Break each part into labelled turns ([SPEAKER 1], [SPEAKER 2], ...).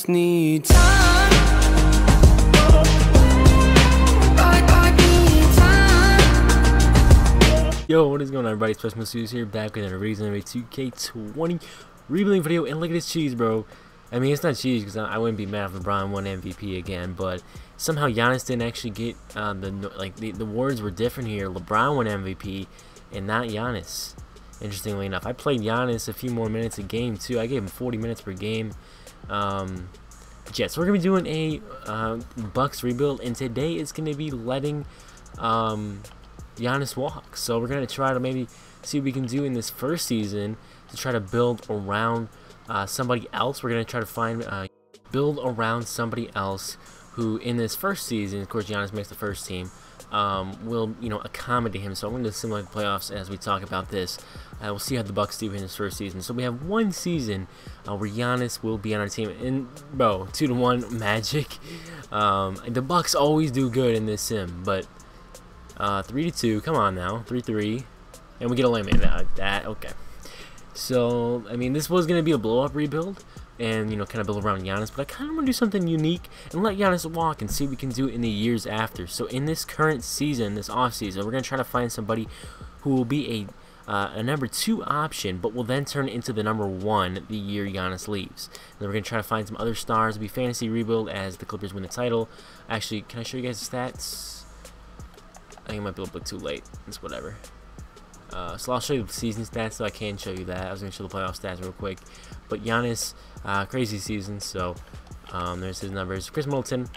[SPEAKER 1] just need time.
[SPEAKER 2] Yo, what is going on, everybody? It's FreshMode Studios here, back with another reason 2K20 rebuilding video. And look at this cheese, bro. I mean, it's not cheese because I wouldn't be mad if LeBron won MVP again, but somehow Giannis didn't actually get the words were different here. LeBron won MVP and not Giannis. Interestingly enough, I played Giannis a few more minutes a game too. I gave him 40 minutes per game. Yeah, so we're gonna be doing a Bucks rebuild, and today it's gonna be letting Giannis walk. So we're gonna try to maybe see what we can do in this first season to try to build around somebody else. We're gonna try to find build around somebody else who in this first season, of course Giannis makes the first team, will accommodate him. So I'm going to simulate the playoffs as we talk about this. We'll see how the Bucks do in this first season. So we have one season where Giannis will be on our team, and bro, 2-1 magic. The Bucks always do good in this sim, but 3-2. Come on now, 3-3, and we get eliminated. Okay. So I mean, this was going to be a blow up rebuild, and kind of build around Giannis, but I kind of want to do something unique and let Giannis walk and see what we can do in the years after. So in this current season, this off season, we're going to try to find somebody who will be a number 2 option, but will then turn into the number 1 the year Giannis leaves. And then we're going to try to find some other stars to be fantasy rebuild as the Clippers win the title. Actually, can I show you guys the stats? I think it might be a little bit too late. It's whatever. So I'll show you the season stats, so I can show you that. I was going to show the playoff stats real quick. But Giannis, crazy season, so there's his numbers. Chris Middleton,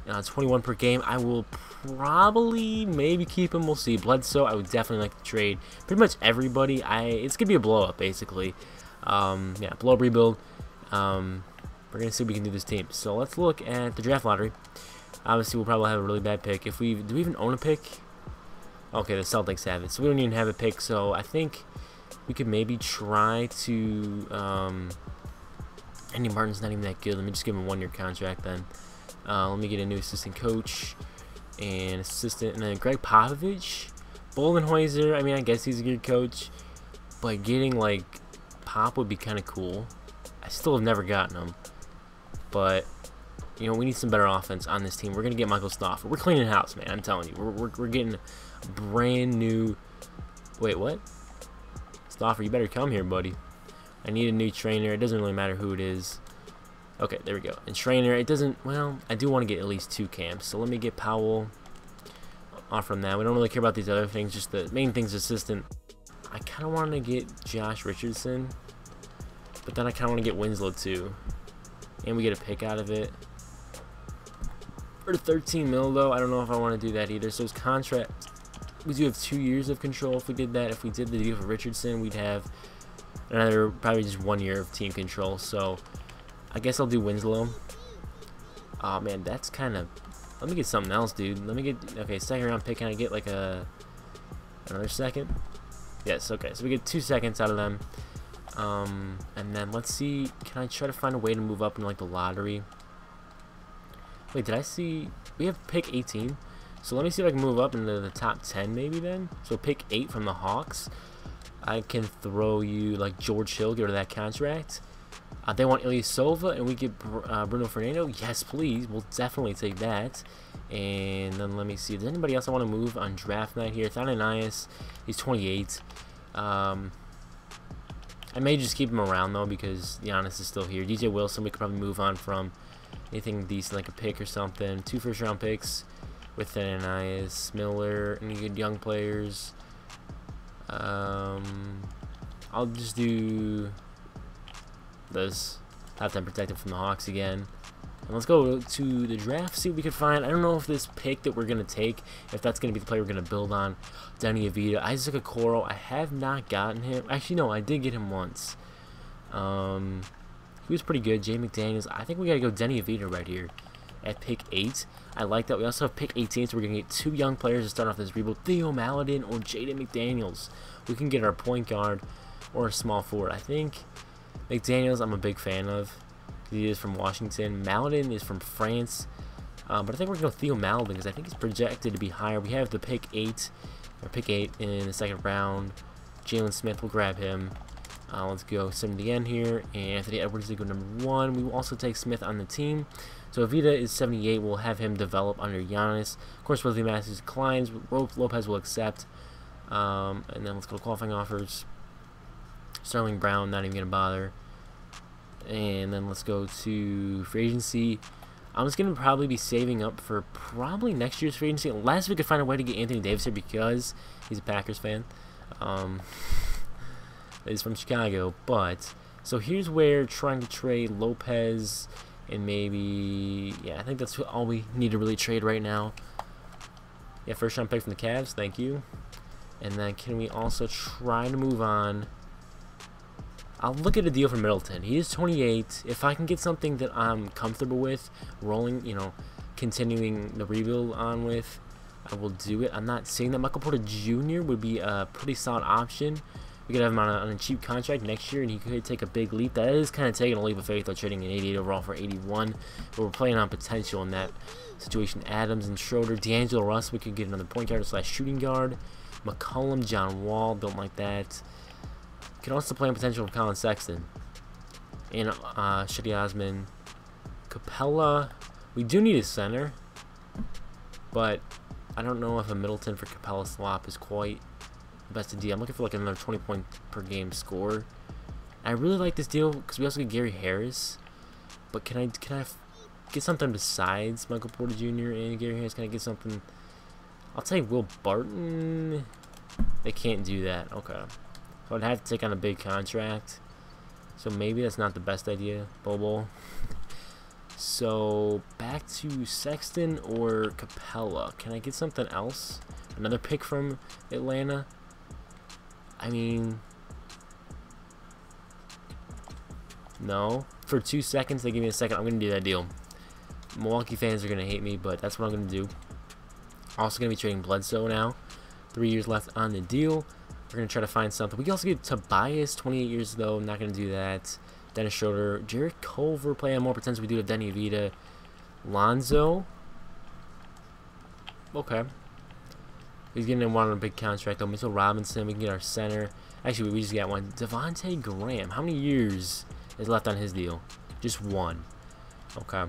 [SPEAKER 2] 21 per game. I will probably maybe keep him. We'll see. Bledsoe, I would definitely like to trade. Pretty much everybody. It's going to be a blow-up, basically. Yeah, blow-up rebuild. We're going to see what we can do this team. So let's look at the draft lottery. Obviously, we'll probably have a really bad pick. Do we even own a pick? Okay, the Celtics have it, so we don't even have a pick. So I think we could maybe try to. Andy Martin's not even that good. Let me just give him a 1-year contract then. Let me get a new assistant coach and assistant, and then Greg Popovich, Budenholzer. I mean, I guess he's a good coach, but getting like Pop would be kind of cool. I still have never gotten him, but we need some better offense on this team. We're gonna get Michael Stauffer. We're cleaning house, man. I'm telling you, we're getting brand new. Wait, what? Stauffer, you better come here, buddy. I need a new trainer. It doesn't really matter who it is. Okay, there we go. And trainer, it doesn't. Well, I do want to get at least 2 camps. So let me get Powell off from that. We don't really care about these other things. Just the main thing's assistant. I kind of want to get Josh Richardson, but then I kind of want to get Winslow too, and we get a pick out of it. For 13 mil though, I don't know if I want to do that either. So his contract, we do have 2 years of control if we did that. If we did the deal for Richardson, we'd have another probably just 1 year of team control. So I guess I'll do Winslow. Oh man, that's kind of. Let me get something else, dude. Let me get second round pick. Can I get like another second? Yes. Okay, so we get 2 seconds out of them. And then let's see. Can I try to find a way to move up in like the lottery? Wait, did I see? We have pick 18. So let me see if I can move up into the top 10 maybe then. So pick 8 from the Hawks. I can throw you like George Hill, get rid of that contract. They want Ilyasova, and we get Bruno Fernando. Yes, please. We'll definitely take that. And then let me see. Does anybody else I want to move on draft night here? Thanasis, he's 28. I may just keep him around though because Giannis is still here. DJ Wilson, we could probably move on from. Anything decent like a pick or something. 2 first-round picks with Ananias, Miller, any good young players. I'll just do this. Have them protected from the Hawks again. And let's go to the draft, see what we can find. I don't know if this pick that we're going to take, if that's going to be the player we're going to build on. Danny Avita, Isaac Okoro, I have not gotten him. Actually, no, I did get him once. He was pretty good. Jay McDaniels. I think we gotta go Denny Avita right here at pick 8. I like that. We also have pick 18, so we're gonna get 2 young players to start off this rebuild: Theo Maledon or Jaden McDaniels. We can get our point guard or a small forward. I think McDaniels I'm a big fan of. He is from Washington. Maledon is from France. But I think we're gonna go Theo Maledon because I think he's projected to be higher. We have the pick 8 in the second round. Jalen Smith will grab him. Let's go send the end here, and Anthony Edwards is go number 1. We will also take Smith on the team. So Vida is 78. We'll have him develop under Giannis. Of course, Wesley Matthews declines. Lopez will accept. And then let's go to qualifying offers. Sterling Brown, not even going to bother. And then let's go to free agency. I'm just going to probably be saving up for probably next year's free agency, unless we could find a way to get Anthony Davis here because he's a Packers fan. He's from Chicago. But, so here's where trying to trade Lopez and maybe, yeah, I think that's all we need to really trade right now. Yeah, first round pick from the Cavs, thank you. And then can we also try to move on? I'll look at a deal for Middleton. He is 28. If I can get something that I'm comfortable with, rolling, you know, continuing the rebuild on with, I will do it. I'm not saying that Michael Porter Jr. would be a pretty solid option. We could have him on a cheap contract next year, and he could take a big leap. That is kind of taking a leap of faith, though, trading an 88 overall for 81. But we're playing on potential in that situation. Adams and Schroeder. D'Angelo Russell, we could get another point guard / shooting guard. McCollum, John Wall, don't like that. Can also play on potential of Colin Sexton. And Shady Osman. Capella. We do need a center. But I don't know if a Middleton for Capella swap is quite the best deal. I'm looking for like another 20 point per game score. I really like this deal because we also get Gary Harris. But can I get something besides Michael Porter Jr. and Gary Harris? Can I get something? I'll take Will Barton. They can't do that. Okay. So I'd have to take on a big contract. So maybe that's not the best idea. Bobo. So back to Sexton or Capella. Can I get something else? Another pick from Atlanta? I mean, no. For 2 seconds, they give me a second. I'm going to do that deal. Milwaukee fans are going to hate me, but that's what I'm going to do. Also going to be trading Bledsoe now. 3 years left on the deal. We're going to try to find something. We can also get Tobias, 28 years though. I'm not going to do that. Dennis Schroeder. Jarrett Culver playing more potential. We do have Denny Avita. Lonzo. Okay. He's getting one on a big contract though. Mitchell Robinson. We can get our center. Actually, we just got one. Devontae Graham. How many years is left on his deal? Just 1. Okay.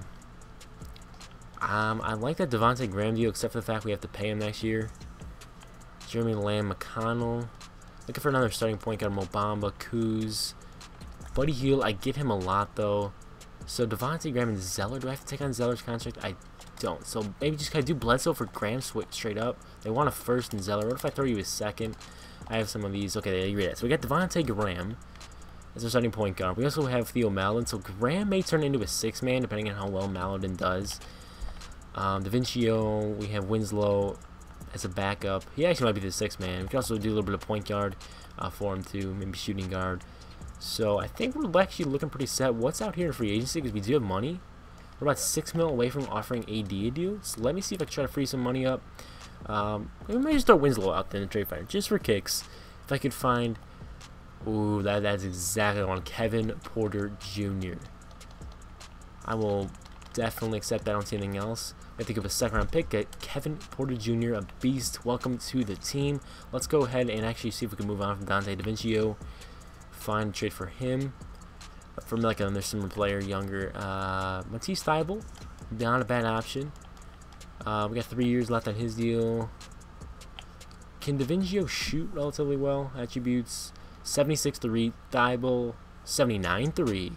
[SPEAKER 2] I like that Devontae Graham deal, except for the fact we have to pay him next year. Jeremy Lamb, McConnell. Looking for another starting point guard. Mobamba, Kuz. Buddy Hield, I get him a lot though. So Devontae Graham and Zeller. Do I have to take on Zeller's contract? I don't. So maybe just kind of do Bledsoe for Graham straight up. They want a first in Zeller. What if I throw you a second? I have some of these. Okay, they agree that. So we got Devontae Graham as our starting point guard. We also have Theo Maledon. So Graham may turn into a 6-man depending on how well Maledon does. DaVincio, we have Winslow as a backup. He actually might be the 6-man. We can also do a little bit of point guard for him too, maybe shooting guard. So I think we're actually looking pretty set. What's out here in free agency? Because we do have money. We're about $6 million away from offering AD a deal. So let me see if I can try to free some money up. We might just throw Winslow out there in the trade finder just for kicks. If I could find, ooh, that's exactly what I want. Kevin Porter Jr. I will definitely accept that. I don't see anything else. I think of a 2nd round pick. Get Kevin Porter Jr., a beast. Welcome to the team. Let's go ahead and actually see if we can move on from Dante DaVincio. Find a trade for him. From like another similar player, younger. Matisse Thybulle, not a bad option. We got 3 years left on his deal. Can DaVincio shoot relatively well? Attributes 76-3. Thybulle 79-3.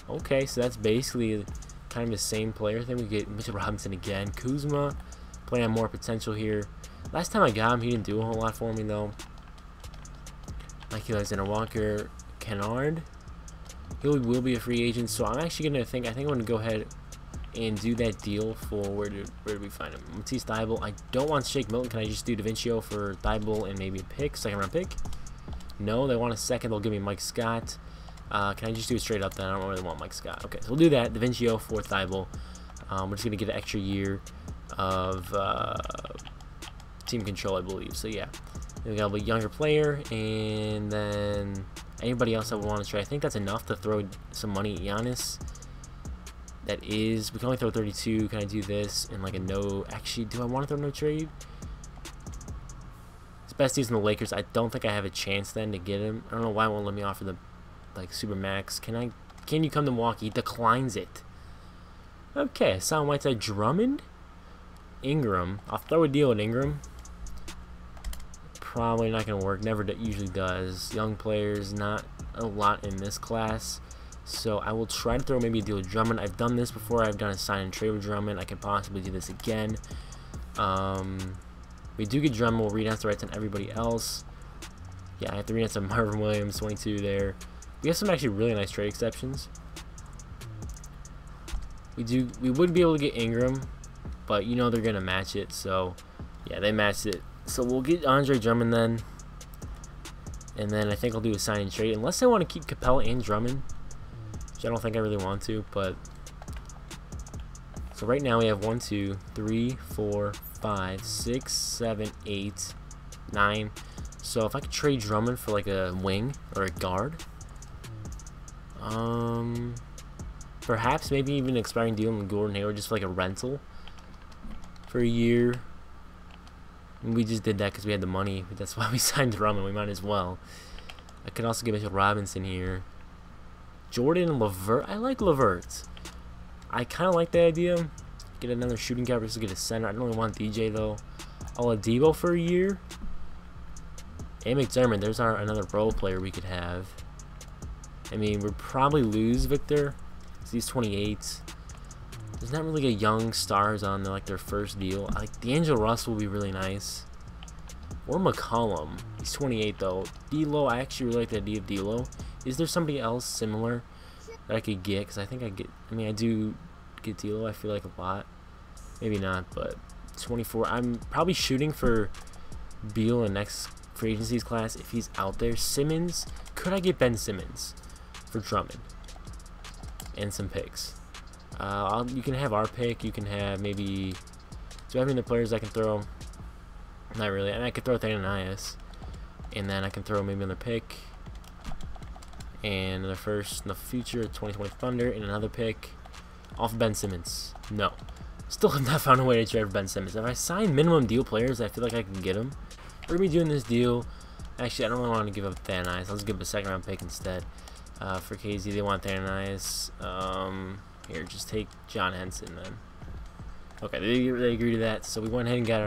[SPEAKER 2] Okay, so that's basically kind of the same player thing. We get Mitchell Robinson again. Kuzma playing on more potential here. Last time I got him, he didn't do a whole lot for me though. Mikey Alexander Walker, Kennard. He will be a free agent, so I'm actually gonna think. I think I'm gonna go ahead and do that deal for where did we find him? Matisse Thybulle. I don't want Shake Milton. Can I just do DaVincio for Thybulle and maybe a pick, 2nd round pick? No, they want a second. They'll give me Mike Scott. Can I just do it straight up then? I don't really want Mike Scott. Okay, so we'll do that. DaVincio for Thybulle. We're just going to get an extra year of team control, I believe. So, yeah. Then we got a younger player. And then anybody else I would want to trade. I think that's enough to throw some money at Giannis. That is. We can only throw 32. Can I do this? And like a no. Actually, do I want to throw no trade? best deals in the Lakers. I don't think I have a chance then to get him. I don't know why it won't let me offer the like super max. Can you come to Milwaukee? He declines it. Okay, Hassan Whiteside, Drummond, Ingram. I'll throw a deal at Ingram. Probably not gonna work. Never usually does. Young players, not a lot in this class. So I will try to throw maybe a deal with Drummond. I've done this before. I've done a sign and trade with Drummond. I could possibly do this again. We do get Drummond. We'll read out the rights on everybody else. Yeah, I have to read out some Marvin Williams, 22 there. We have some actually really nice trade exceptions. We would be able to get Ingram, but you know they're gonna match it. So yeah, they matched it. So we'll get Andre Drummond then, and then I think I'll do a sign and trade unless I want to keep Capella and Drummond, which I don't think I really want to. But so right now we have 1, 2, 3, 4, 5, 6, 7, 8, 9. So if I could trade Drummond for like a wing or a guard, perhaps maybe even an expiring deal with Gordon Hayward just for like a rental for a year. And we just did that because we had the money. That's why we signed Drummond. We might as well. I could also get Mitchell Robinson here. Jordan and LeVert. I like LeVert. I kind of like the idea. Get another shooting guard versus get a center. I don't really want DJ though. Oladipo for a year. And McDermott. There's another role player we could have. I mean, we'll probably lose Victor. He's 28. There's not really a young stars on like their first deal. Like D'Angelo Russell will be really nice. Or McCollum. He's 28 though. D'Lo, I actually really like the idea of D'Lo. Is there somebody else similar that I could get? Because I think I do get D'Lo. I feel like a lot. Maybe not, but 24. I'm probably shooting for Beal in next free agency's class if he's out there. Simmons. Could I get Ben Simmons for Drummond and some picks? You can have our pick. You can have maybe. Do I have any other players I can throw? Not really. I mean, I could throw Thananis, and then I can throw maybe another pick, and another first in the future, 2020 Thunder, and another pick off Ben Simmons. No, still have not found a way to trade for Ben Simmons. If I sign minimum deal players, I feel like I can get them. We're gonna be doing this deal. Actually, I don't really want to give up Thananis. I'll just give him a second round pick instead. For KZ, they want Thananis. Here, just take John Henson then. Okay, they agree to that. So we went ahead and got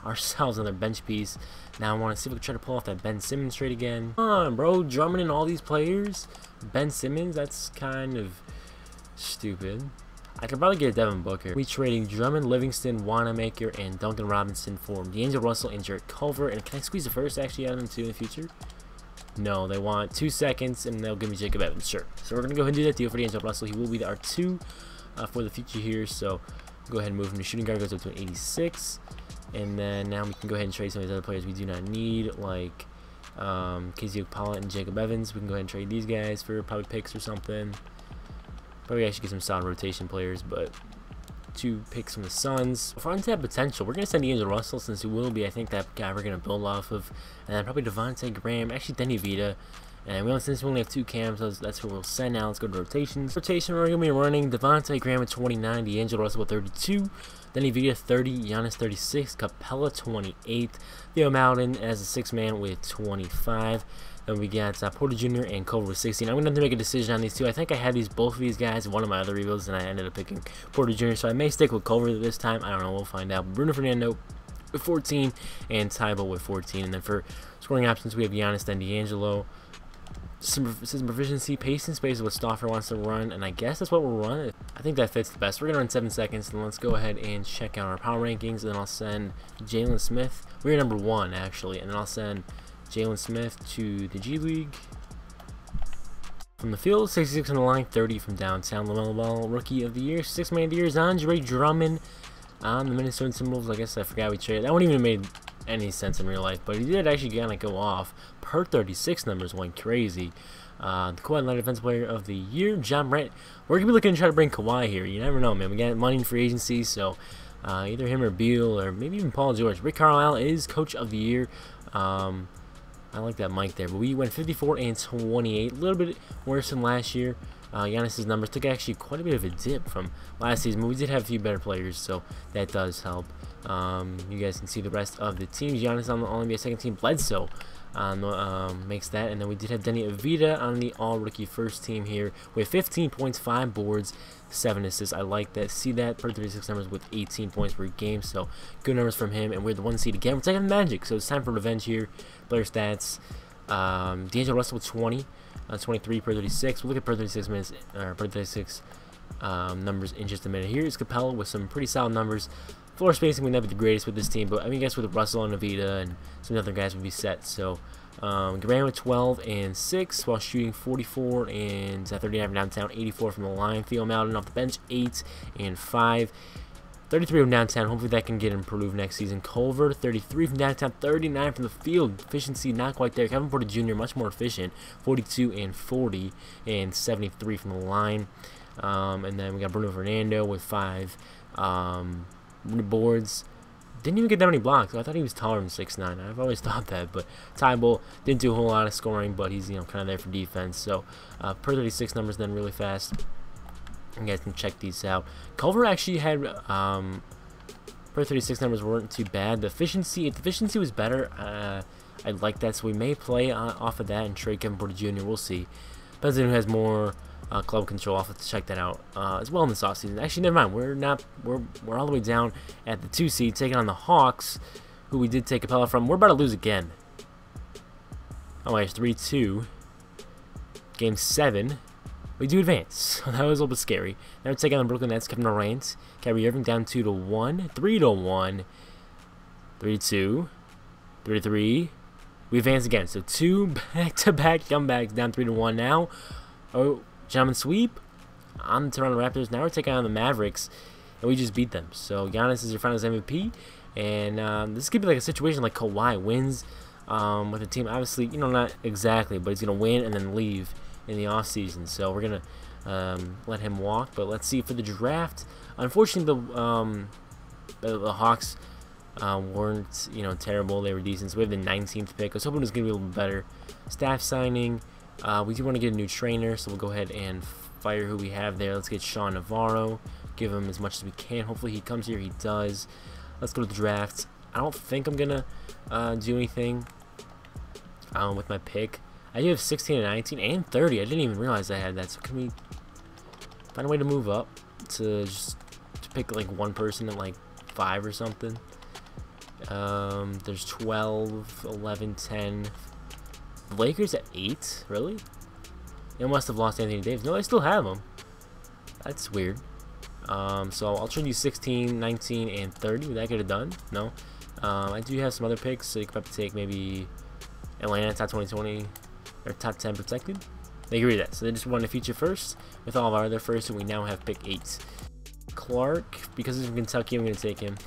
[SPEAKER 2] ourselves another bench piece. Now I want to see if we can try to pull off that Ben Simmons trade again. Come on, bro. Drummond and all these players. Ben Simmons, that's kind of stupid. I could probably get Devin Booker. We trading Drummond, Livingston, Wanamaker, and Duncan Robinson for D'Angelo Russell and Jarrett Culver. And can I squeeze the first actually out of them too in the future? No, they want 2 seconds, and they'll give me Jacob Evans. Sure. So we're going to go ahead and do that deal for D'Angelo Russell. He will be our 2 for the future here. So go ahead and move him to shooting guard. Goes up to an 86. And then now we can go ahead and trade some of these other players we do not need, like KZ Okpala and Jacob Evans. We can go ahead and trade these guys for probably picks or something. Probably actually get some solid rotation players, but 2 picks from the Suns. For untapped potential, we're going to send D'Angelo Russell since he will be, I think, that guy we're going to build off of. And then probably Devontae Graham, actually Denny Vita. And since we only have 2 cams, that's who we'll send now. Let's go to rotations. Rotation, we're going to be running Devontae Graham at 29, D'Angelo Russell at 32, Denny Vita 30, Giannis 36, Capella 28, Theo Maledon as a 6th man with 25. Then we got Porter Jr. and Culver with 16. I'm going to have to make a decision on these 2. I think I had both of these guys in one of my other rebuilds, and I ended up picking Porter Jr. So I may stick with Culver this time. I don't know. We'll find out. Bruno Fernando with 14 and Tybo with 14. And then for scoring options, we have Giannis, then D'Angelo. Some proficiency, pace, and space is what Stauffer wants to run, and I guess that's what we'll run. I think that fits the best. We're going to run 7 seconds, and let's go ahead and check out our power rankings, and then I'll send Jalen Smith. We're number 1, actually, and then I'll send Jalen Smith to the G League. From the field, 66 on the line, 30 from downtown. LaMelo Ball, Rookie of the Year. 6th Man of the Year is Andre Drummond on the Minnesota Timberwolves. I guess I forgot we traded. That wouldn't even made any sense in real life, but he did actually kind of go off. Per 36 numbers went crazy. The Kawhi Leonard Defensive Player of the Year, John Morant. We're going to be looking to try to bring Kawhi here. You never know, man. We got money in free agency, so either him or Beal or maybe even Paul George. Rick Carlisle is Coach of the Year. I like that mic there, but we went 54 and 28, a little bit worse than last year. Giannis's numbers took actually quite a bit of a dip from last season, but we did have a few better players, so that does help. You guys can see the rest of the teams. Giannis on the All-NBA second team. Bledsoe makes that, and then we did have Denny Avita on the All-Rookie first team here with 15 points, 5 boards, 7 assists. I like that. See that per 36 numbers with 18 points per game, so good numbers from him. And we're the 1 seed again. We're taking the Magic, so it's time for revenge here. Player stats: D'Angelo Russell with 20. 23 per 36. We'll look at per 36 minutes, or per 36 numbers in just a minute. Here's Capella with some pretty solid numbers. Floor spacing would never be the greatest with this team, but I mean, I guess with Russell and Avita and some other guys would be set. So, Graham with 12 and 6 while shooting 44 and 39 from downtown, 84 from the line. Theo Malden off the bench, 8 and 5. 33 from downtown. Hopefully that can get improved next season. Culver, 33 from downtown, 39 from the field. Efficiency not quite there. Kevin Porter Jr. much more efficient, 42 and 40 and 73 from the line. And then we got Bruno Fernando with 5 boards. Didn't even get that many blocks. I thought he was taller than 6'9". I've always thought that, but Tybalt didn't do a whole lot of scoring, but he's kind of there for defense. So per 36 numbers then really fast. You guys can check these out. Culver actually had per 36 numbers weren't too bad. The efficiency was better. I like that, so we may play off of that and trade Kevin Porter Jr. We'll see. Depends on who has more club control. I'll have to check that out as well in this offseason. Actually, never mind. We're all the way down at the 2 seed, taking on the Hawks, who we did take Capella from. We're about to lose again. Oh, it's 3-2. Game 7. We do advance, so that was a little bit scary. Now we're taking on the Brooklyn Nets. Kevin Durant, Kyrie Irving down 2-1, 3-1, 3-2, 3-3. We advance again, so 2 back-to-back comebacks, down 3-1 now. Oh, gentlemen sweep on the Toronto Raptors. Now we're taking on the Mavericks, and we just beat them. So Giannis is your Finals MVP, and this could be like a situation like Kawhi wins with a team. Obviously, not exactly, but he's gonna win and then leave in the offseason, so we're gonna let him walk. But let's see for the draft. Unfortunately, the Hawks weren't terrible. They were decent. So we have the 19th pick. I was hoping it was gonna be a little bit better. Staff signing. We do want to get a new trainer, so we'll go ahead and fire who we have there. Let's get Sean Navarro. Give him as much as we can. Hopefully he comes here. He does. Let's go to the draft. I don't think I'm gonna do anything with my pick. I do have 16 and 19 and 30. I didn't even realize I had that. So can we find a way to move up to just pick like one person at like 5 or something? There's 12, 11, 10. The Lakers at 8? Really? They must have lost Anthony Davis. No, I still have him. That's weird. So I'll trade you 16, 19, and 30. Would that get it done? No. I do have some other picks, so you could probably take maybe Atlanta top 2020 or top 10 protected. They agree with that. So they just won the feature first with all of our other firsts, and we now have pick 8. Clark, because he's from Kentucky, I'm going to take him.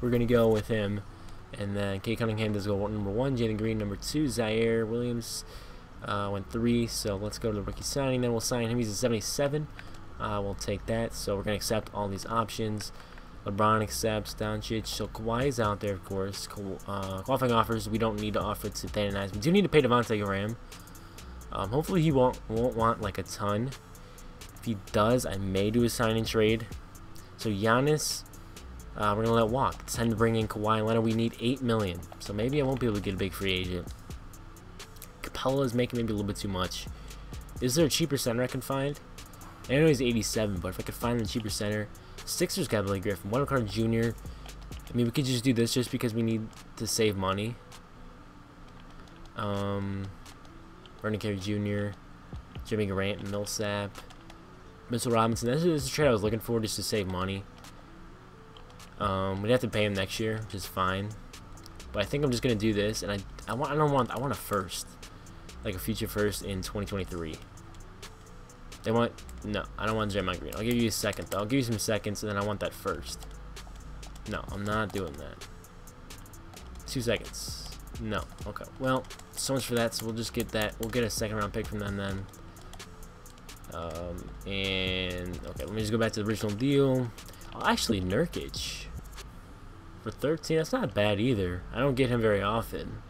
[SPEAKER 2] We're going to go with him. And then Kate Cunningham does go number 1, Jalen Green number 2, Zaire Williams went 3. So let's go to the rookie signing. Then we'll sign him. He's a 77. We'll take that. So we're going to accept all these options. LeBron accepts, Doncic. So Kawhi is out there, of course. Qualifying offers, we don't need to offer to Thananis. We do need to pay Devontae Graham. Hopefully he won't want like a ton. If he does, I may do a sign and trade. So Giannis, we're going to let walk. It's time to bring in Kawhi Leonard. We need $8 million. So maybe I won't be able to get a big free agent. Capella is making maybe a little bit too much. Is there a cheaper center I can find? I know he's 87, but if I could find a cheaper center. Sixers got Billy Griffin. Wendell Carter Jr. I mean, we could just do this just because we need to save money. Vernon Carey Jr., Jimmy Grant, Millsap, Mitchell Robinson. This is the trade I was looking for just to save money. We'd have to pay him next year, which is fine. But I think I'm just gonna do this, and I want a first, like a future first in 2023. No, I don't want Draymond Green. I'll give you a second though. I'll give you some seconds, and then I want that first. No, I'm not doing that. 2 seconds. No. Okay. Well, so much for that. So we'll just get that. We'll get a second round pick from them then. And okay, let me just go back to the original deal. Oh, actually, Nurkic for 13. That's not bad either. I don't get him very often.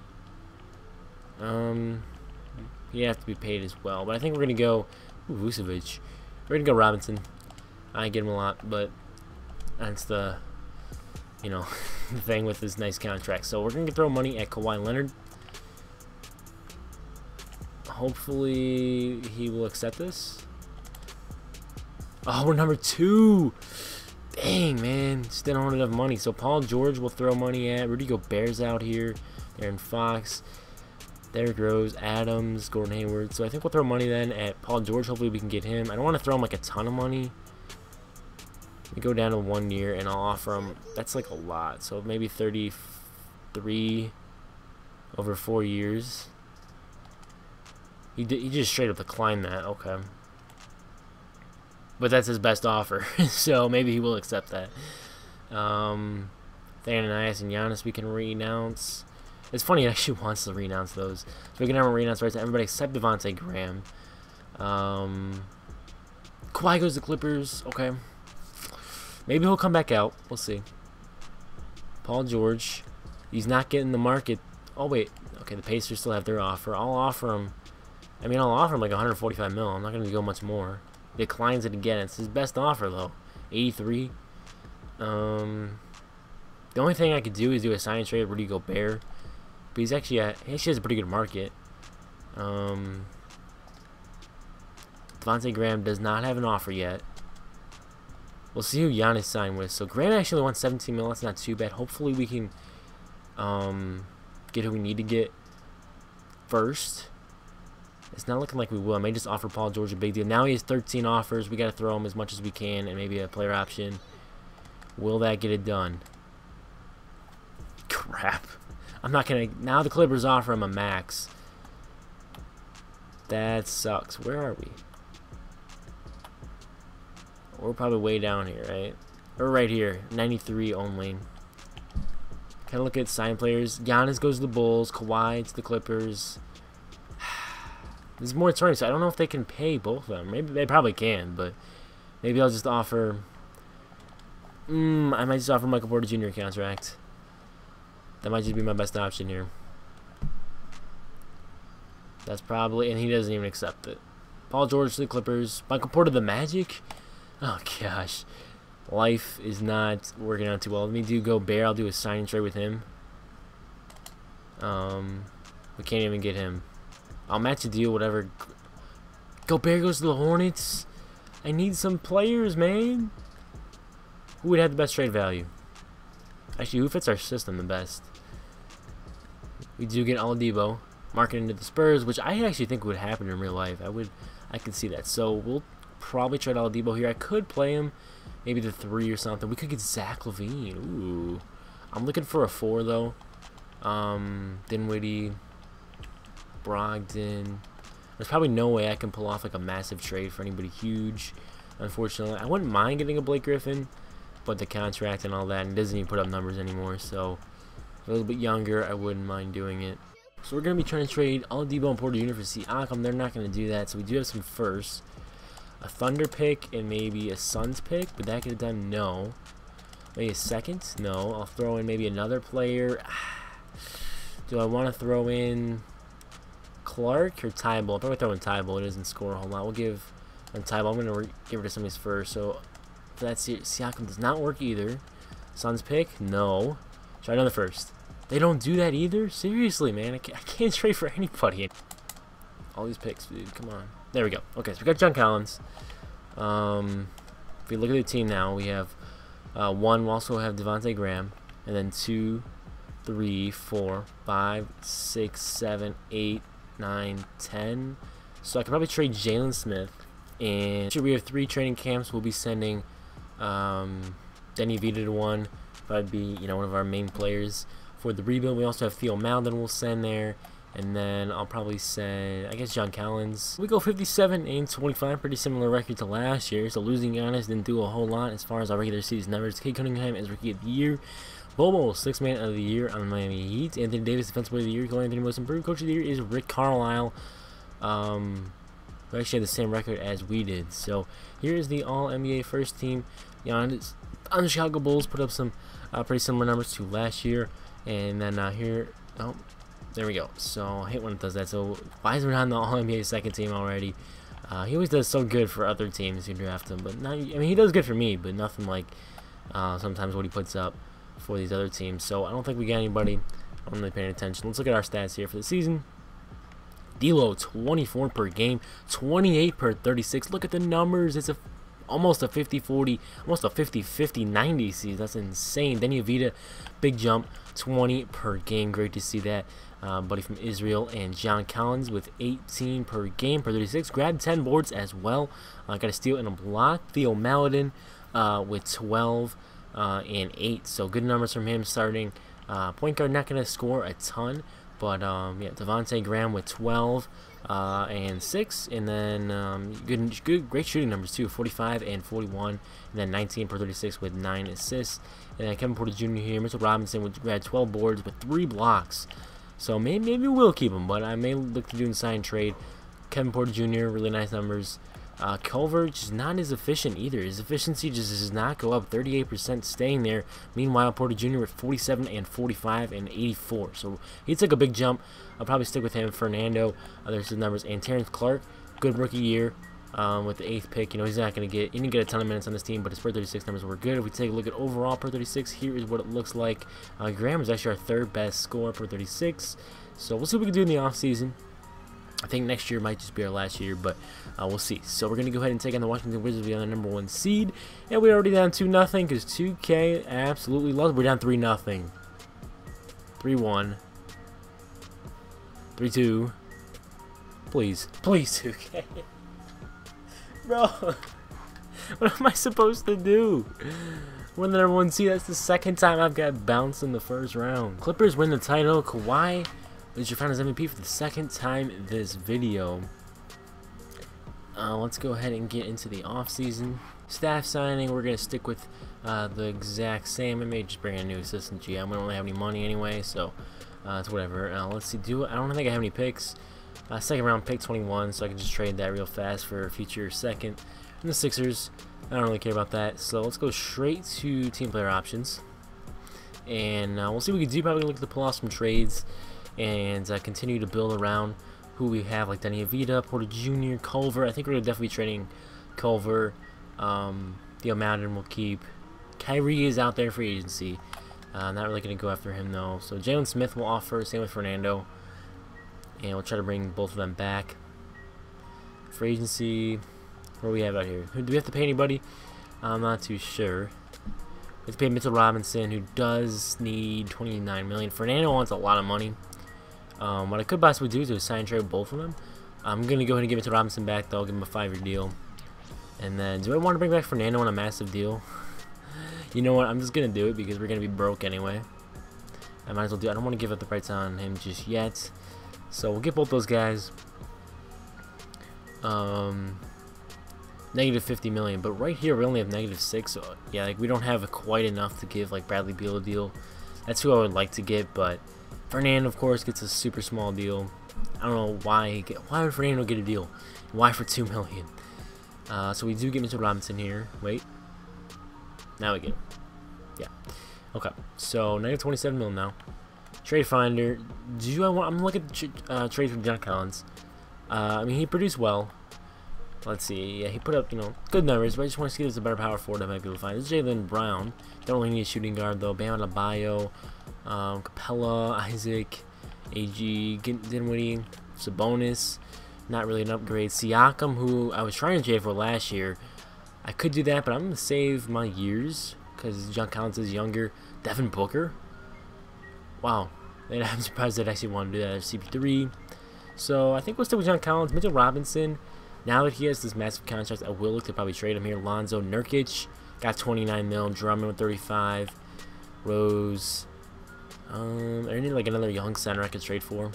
[SPEAKER 2] He have to be paid as well, but I think we're gonna go Ooh, Vucevic. We're gonna go Robinson. I get him a lot, but that's the, you know, thing with this nice contract. So we're gonna throw money at Kawhi Leonard. Hopefully he will accept this. Oh, we're number 2. Dang, man. Just didn't have enough money. So Paul George will throw money at. Rudy Gobert's out here. Aaron Fox. Derrick Rose, Adams, Gordon Hayward. So I think we'll throw money then at Paul George. Hopefully we can get him. I don't want to throw him like a ton of money. We go down to 1 year and I'll offer him. That's like a lot. So maybe 33 over 4 years. He just straight up declined that. Okay. But that's his best offer. So maybe he will accept that. Ananias and Giannis we can renounce. It's funny, he actually wants to renounce those. So we can have a renounce rights to everybody except Devontae Graham. Kawhi goes to Clippers. Okay. Maybe he'll come back out. We'll see. Paul George. He's not getting the market. Oh, wait. Okay, the Pacers still have their offer. I'll offer him. I mean, I'll offer him like 145 mil. I'm not going to go much more. He declines it again. It's his best offer, though. 83. The only thing I could do is do a sign and trade with Rudy Gobert. But he actually has a pretty good market. Devontae Graham does not have an offer yet. We'll see who Giannis signed with. So Graham actually wants 17 mil. That's not too bad. Hopefully we can get who we need to get first. It's not looking like we will. I may just offer Paul George a big deal. Now he has 13 offers. We got to throw him as much as we can and maybe a player option. Will that get it done? Crap. I'm not going to... Now the Clippers offer him a max. That sucks. Where are we? We're probably way down here, right? We're right here. 93 only. Kind of look at sign players. Giannis goes to the Bulls. Kawhi to the Clippers. There's more attorneys, so I don't know if they can pay both of them. Maybe they probably can, but maybe I'll just offer... I might just offer Michael Porter Jr. a contract. That might just be my best option here. That's probably... And he doesn't even accept it. Paul George to the Clippers. Michael Porter the Magic? Oh, gosh. Life is not working out too well. Let me do Gobert. I'll do a sign and trade with him. We can't even get him. I'll match a deal, whatever. Gobert goes to the Hornets. I need some players, man. Who would have the best trade value? Actually, who fits our system the best? We do get Oladipo. Marketing to the Spurs, which I actually think would happen in real life. I could see that. So we'll probably trade Oladipo here. I could play him, maybe the 3 or something. We could get Zach LaVine. Ooh, I'm looking for a 4 though. Dinwiddie, Brogdon. There's probably no way I can pull off like a massive trade for anybody huge. Unfortunately, I wouldn't mind getting a Blake Griffin, but the contract and all that, and doesn't even put up numbers anymore. So a little bit younger, I wouldn't mind doing it. So we're going to be trying to trade Oladipo and Porter Jr. for Siakam. They're not going to do that, so we do have some firsts. A Thunder pick and maybe a Suns pick. Would that get it done? No. Maybe a second? No. I'll throw in maybe another player. Do I want to throw in Clark or Tybalt? I'll probably throw in Tybalt. It doesn't score a whole lot. We'll give Tybalt. I'm going to give it to somebody's first. So for that, Siakam does not work either. Suns pick? No. Try another first. They don't do that either? Seriously, man. I can't trade for anybody. All these picks, dude. Come on. There we go. Okay, so we got John Collins. If we look at the team now, we have 1. We also have Devontae Graham. And then 2, 3, 4, 5, 6, 7, 8, 9, 10. So I could probably trade Jalen Smith. And we have 3 training camps. We'll be sending Denny Vita to one. That'd be, one of our main players. For the rebuild, we also have Theo Maledon we'll send there. And then I'll probably send, I guess, John Collins. We go 57-25, pretty similar record to last year. So losing Giannis didn't do a whole lot as far as our regular season numbers. Cade Cunningham is Rookie of the Year. Bobo, 6th man of the year on the Miami Heat. Anthony Davis, Defensive Player of the Year. Cole Anthony, Most Improved Coach of the Year is Rick Carlisle. Who actually had the same record as we did. So here is the All-NBA first team. Giannis on the Chicago Bulls put up some pretty similar numbers to last year. And then here, there we go. So I hate when it does that. So why is we not on the All-NBA second team already? He always does so good for other teams who draft him, but not, I mean, he does good for me, but nothing like sometimes what he puts up for these other teams. So I don't think we got anybody. I'm really paying attention. Let's look at our stats here for the season. D'Lo, 24 per game, 28 per 36. Look at the numbers. It's almost a 50-40, almost a 50-50-90 season. That's insane. Then Avita, big jump, 20 per game. Great to see that. Buddy from Israel, and John Collins with 18 per game per 36. Grabbed 10 boards as well. Got a steal and a block. Theo Maladin with 12 and 8. So good numbers from him starting. Point guard not going to score a ton. But, yeah, Devontae Graham with 12 and 6. And then great shooting numbers, too. 45 and 41. And then 19 per 36 with 9 assists. And then Kevin Porter Jr. here. Mitchell Robinson had 12 boards with 3 blocks. So maybe we'll keep him. But I may look to do a sign trade. Kevin Porter Jr., really nice numbers. Culver just not as efficient either. His efficiency just does not go up. 38% staying there. Meanwhile, Porter Jr. with 47 and 45 and 84. So he took a big jump. I'll probably stick with him. Fernando, there's his numbers. And Terrence Clark, good rookie year with the 8th pick. You know, he's not going to get, he didn't get a ton of minutes on this team, but his per 36 numbers were good. If we take a look at overall per 36, here is what it looks like. Graham is actually our 3rd best scorer per 36. So we'll see what we can do in the offseason. I think next year might just be our last year, but we'll see. So we're going to go ahead and take on the Washington Wizards. We're on the #1 seed. And we're already down 2-0 because 2K absolutely lost. We're down 3-0. 3-1. 3-2. Please. Please, 2K. Bro. What am I supposed to do? We're in the #1 seed. That's the 2nd time I've got bounced in the 1st round. Clippers win the title. Kawhi is your Finals MVP for the 2nd time this video. Let's go ahead and get into the offseason. Staff signing, we're going to stick with the exact same. I may just bring a new assistant GM. We don't really have any money anyway, so it's whatever. Let's see. I don't think I have any picks. 2nd round pick 21, so I can just trade that real fast for a future 2nd. And the Sixers, I don't really care about that. So let's go straight to team player options. And we'll see what we can do. Probably look to pull off some trades and continue to build around who we have, like Denny Avita, Porter Jr., Culver. I think we're definitely trading Culver. Theo Maladin will keep. Kyrie is out there for agency. Not really going to go after him, though. So Jalen Smith will offer, same with Fernando. And we'll try to bring both of them back. For agency, what do we have out here? Do we have to pay anybody? I'm not too sure. We have to pay Mitchell Robinson, who does need $29 million. Fernando wants a lot of money. What I could possibly do is sign and trade both of them. I'm going to go ahead and give Mitchell Robinson back, though. I'll give him a 5-year deal. And then, do I want to bring back Fernando on a massive deal? You know what? I'm just going to do it because we're going to be broke anyway. I might as well do it. I don't want to give up the price on him just yet. So we'll get both those guys. Negative 50 million, but right here we only have -6. So yeah, like we don't have quite enough to give like Bradley Beal a deal. That's who I would like to get, but Fernando, of course, gets a super small deal. I don't know why would Fernando get a deal? Why for 2 million? So we do get Mitchell Robinson here. Wait, now we get him. Yeah. Okay. So -27 mil now. Trade Finder. I'm looking at trade for John Collins. I mean, he produced well. Let's see. Yeah, he put up, good numbers, but I just want to see if there's a better power forward I might be able to find. This is Jaylen Brown. Don't really need a shooting guard, though. Bam Adebayo, Capella, Isaac, AG, Dinwiddie, Sabonis. Not really an upgrade. Siakam, who I was trying to trade for last year. I could do that, but I'm going to save my years because John Collins is younger. Devin Booker. Wow. I'm surprised that I actually want to do that. There's CP3. So I think we'll stick with John Collins. Mitchell Robinson. Now that he has this massive contract, I will look to probably trade him here. Lonzo Nurkic got 29 mil. Drummond with 35. Rose. I need like another young center I could trade for.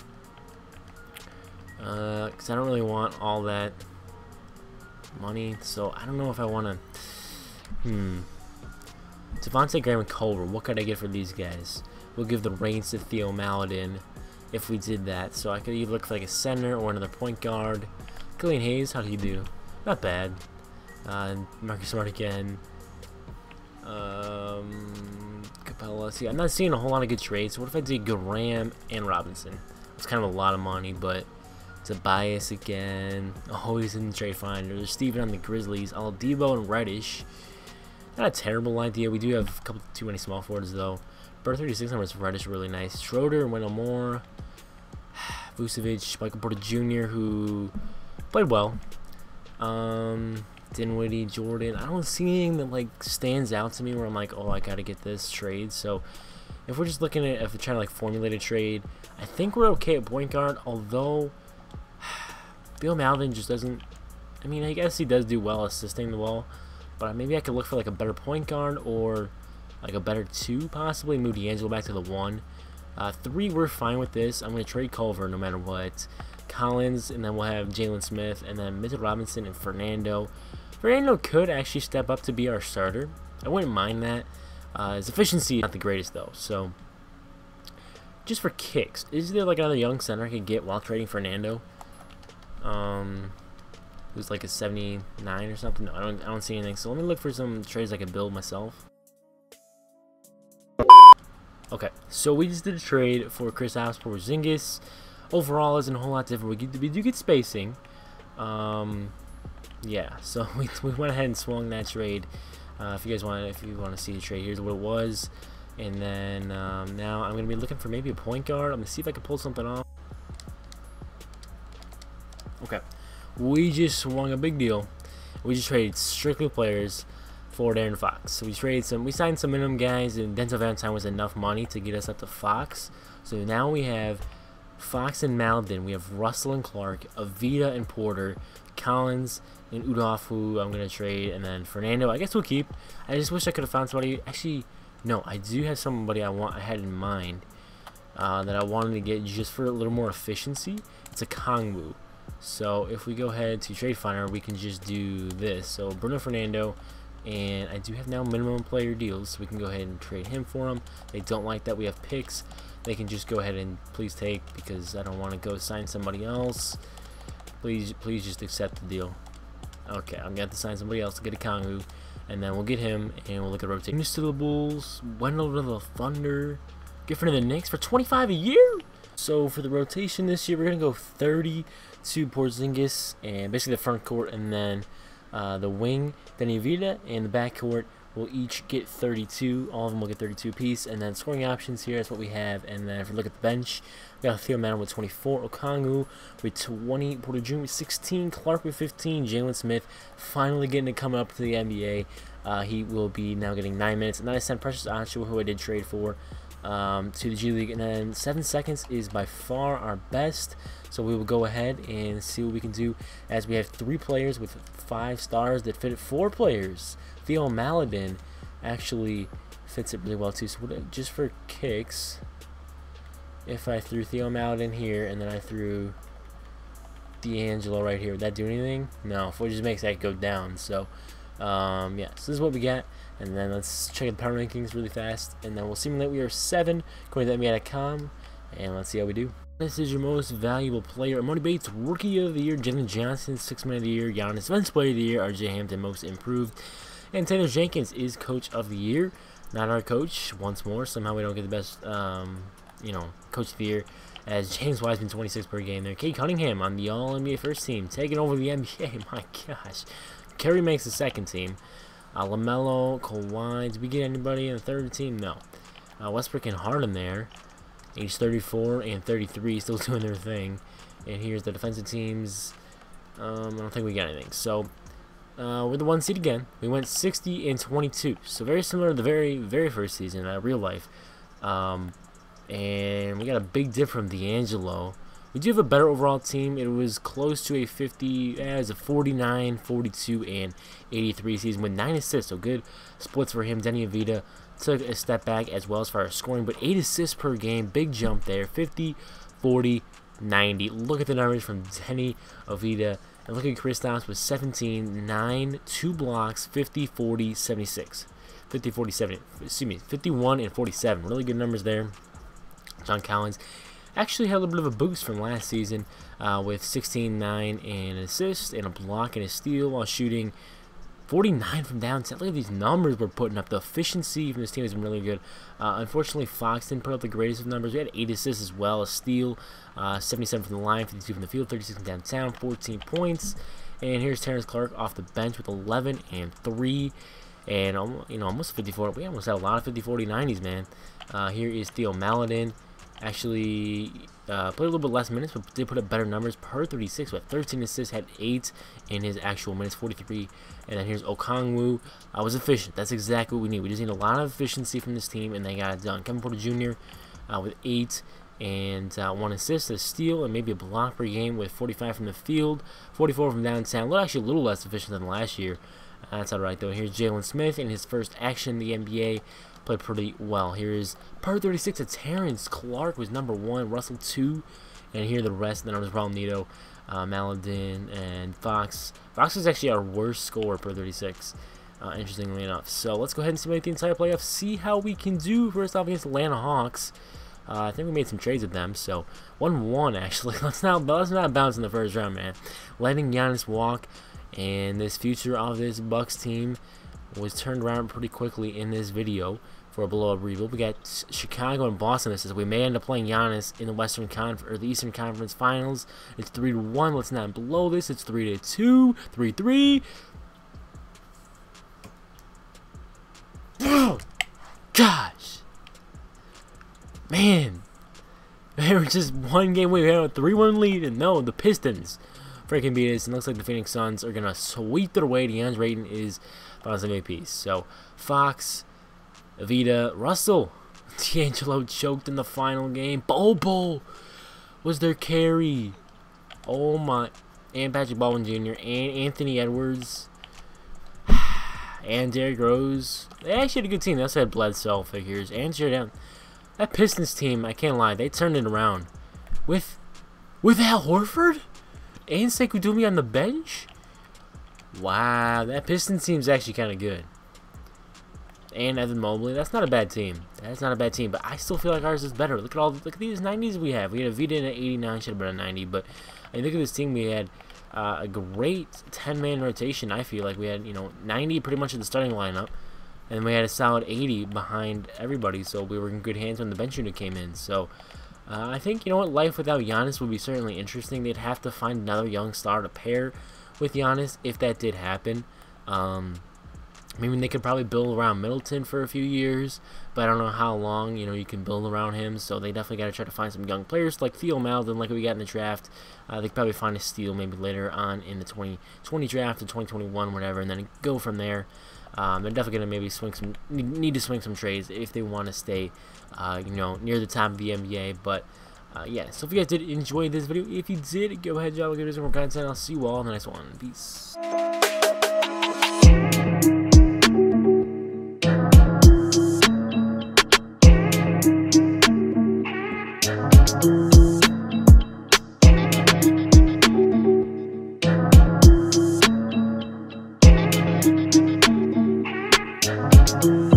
[SPEAKER 2] Because I don't really want all that money. So I don't know if I want to. Devontae Graham and Culver. What could I get for these guys? We'll give the reins to Theo Maladin if we did that. So I could either look for like a center or another point guard. Killian Hayes, how do you do? Not bad. Marcus Smart again. Capella. See, I'm not seeing a whole lot of good trades. So what if I did Graham and Robinson? It's kind of a lot of money, but Tobias again. Always in the trade finder. There's Steven on the Grizzlies. Debo and Reddish. Not a terrible idea. We do have a couple too many small forwards though. Bird 36 numbers Reddish really nice. Schroeder, Wendell Moore, Vucevic, Michael Porter Jr. who played well. Dinwiddie, Jordan. I don't see anything that like stands out to me where I'm like, oh, I gotta get this trade. So if we're just looking at if we're trying to like formulate a trade, I think we're okay at point guard. Although Bill Malvin just doesn't. I mean, I guess he does do well assisting the ball, but maybe I could look for like a better point guard or like a better 2 possibly. Move D'Angelo back to the 1. 3, we're fine with this. I'm gonna trade Culver no matter what. Collins, and then we'll have Jalen Smith, and then Mitchell Robinson and Fernando. Fernando could actually step up to be our starter. I wouldn't mind that. His efficiency is not the greatest though. So just for kicks, is there like another young center I could get while trading Fernando? Who's like a 79 or something? No, I don't see anything. So let me look for some trades I can build myself. Okay, so we just did a trade for Kristaps Porzingis. Overall, isn't a whole lot different. We do get spacing. Yeah, so we went ahead and swung that trade. If you want to see the trade, here's what it was. And then now I'm gonna be looking for maybe a point guard. I'm gonna see if I can pull something off. Okay, we just swung a big deal. We just traded strictly players for Darren Fox. So we signed some minimum guys, and Denzel Valentine was enough money to get us up to Fox. So now we have Fox and Malden. We have Russell and Clark, Avita and Porter, Collins and Udoff, who I'm gonna trade, and then Fernando. I guess we'll keep. I just wish I could have found somebody. Actually, no, I do have somebody I had in mind that I wanted to get just for a little more efficiency. It's a Kongwu. So if we go ahead to Trade Finder, we can just do this. So Bruno Fernando. And I do have now minimum player deals, so we can go ahead and trade him for him. They don't like that we have picks. They can just go ahead and please take, because I don't want to go sign somebody else. Please just accept the deal. Okay, I'm gonna have to sign somebody else to get a Kongwu, and then we'll get him, and we'll look at rotation. To the Bulls, Wendell to the Thunder, Gifford to the Knicks for 25 a year. So for the rotation this year, we're gonna go 30 to Porzingis, and basically the front court, and then the wing, Denny Avita, and the backcourt will each get 32. All of them will get 32 apiece. And then scoring options here, that's what we have. And then if we look at the bench, we got Theo Matter with 24, Okongwu with 20, Porter Jr. with 16, Clark with 15, Jalen Smith finally getting to come up to the NBA. He will be now getting 9 minutes. And then I sent Precious Achiuwa, who I did trade for, to the G League. And then 7 seconds is by far our best. So we will go ahead and see what we can do, as we have 3 players with 5 stars that fit 4 players. Theo Maledon actually fits it really well too. So just for kicks, if I threw Theo Maledon here and then I threw D'Angelo right here, would that do anything? No, it just makes that go down. So yeah, so this is what we got. And then let's check the power rankings really fast, and then we'll simulate we are 7 according to NBA.com, and let's see how we do. This is your most valuable player. Amoni Bates, Rookie of the Year. Jalen Johnson, 6th Man of the Year. Giannis, Defensive Player of the Year. RJ Hampton, Most Improved. And Taylor Jenkins is Coach of the Year. Not our coach, once more. Somehow we don't get the best, Coach of the Year, as James Wiseman, 26 per game there. Kate Cunningham on the All-NBA First Team, taking over the NBA. My gosh. Kerry makes the 2nd team. LaMelo, Kawhi. Did we get anybody in the 3rd team? No. Westbrook and Harden there. Age 34 and 33, still doing their thing. And here's the defensive teams. I don't think we got anything. So we're the 1 seed again. We went 60 and 22, so very similar to the very first season, real life. And we got a big dip from D'Angelo. We do have a better overall team. It was close to a 50, it was a 49, 42, and 83 season with 9 assists. So good splits for him. Denny Avita took a step back as well as far as scoring, but 8 assists per game. Big jump there. 50, 40, 90. Look at the numbers from Denny Avita. And look at Kristaps with 17, 9, 2 blocks, 50, 40, 76. 50, 40, 70. Excuse me, 51 and 47. Really good numbers there. John Collins actually had a little bit of a boost from last season with 16, 9, and an assist, and a block and a steal while shooting 49 from downtown. Look at these numbers we're putting up. The efficiency from this team has been really good. Unfortunately, Fox didn't put up the greatest of numbers. We had 8 assists as well, a steal, 77 from the line, 52 from the field, 36 from downtown, 14 points. And here's Terrence Clark off the bench with 11 and 3. And, almost 54. We almost had a lot of 50, 40, 90s, man. Here is Theo Maladin. Actually, played a little bit less minutes, but did put up better numbers per 36 with 13 assists, had 8 in his actual minutes, 43. And then here's Okongwu. Was efficient. That's exactly what we need. We just need a lot of efficiency from this team, and they got it done. Kevin Porter Jr. With 8 and 1 assist, a steal, and maybe a block per game with 45 from the field, 44 from downtown. Actually, a little less efficient than last year. That's all right, though. Here's Jalen Smith in his first action in the NBA. Played pretty well. Here is per 36 of Terrence Clark was number 1, Russell 2, and here the rest. Then there's Raul Neto, Maladin, and Fox. Fox is actually our worst scorer per 36, interestingly enough. So let's go ahead and simulate the entire playoff, see how we can do. First off against Atlanta Hawks. I think we made some trades with them, so 1-1 actually. Let's not bounce in the first round, man. Letting Giannis walk, and this future of this Bucks team was turned around pretty quickly in this video for a blow-up rebuild. We got Chicago and Boston. This is we may end up playing Giannis in the the Eastern Conference Finals. It's 3-1. Let's not blow this. It's 3-2, 3-3. Oh, gosh, man, they were just one game away. We had a 3-1 lead, and no, the Pistons freaking beat us. And looks like the Phoenix Suns are gonna sweep their way. DeAndre Ayton is Finals MVP. So Fox, Avita, Russell, D'Angelo choked in the final game. Bobo was their carry. Oh my! And Patrick Baldwin Jr. and Anthony Edwards and Derrick Rose. They actually had a good team. They also had Bledsoe figures and Jordan. That Pistons team, I can't lie, they turned it around with Al Horford and Sekou Doumbia on the bench. Wow, that Pistons team's actually kind of good. And Evan Mobley, that's not a bad team. That's not a bad team, but I still feel like ours is better. Look at these 90s we have. We had a Vita in an 89, should have been a 90, but I look at this team. We had a great 10-man rotation. I feel like we had 90 pretty much in the starting lineup, and we had a solid 80 behind everybody. So we were in good hands when the bench unit came in. So I think life without Giannis would be certainly interesting. They'd have to find another young star to pair with Giannis if that did happen. Maybe they could probably build around Middleton for a few years, but I don't know how long you can build around him. So they definitely got to try to find some young players like Theo Maladin, like we got in the draft. They could probably find a steal maybe later on in the 2020 draft or 2021, whatever, and then go from there. They're definitely gonna maybe need to swing some trades if they want to stay, near the top of the NBA. But yeah, so if you guys did enjoy this video, if you did, go ahead and drop a good more content. I'll see you all in the next one. Peace. Thank you.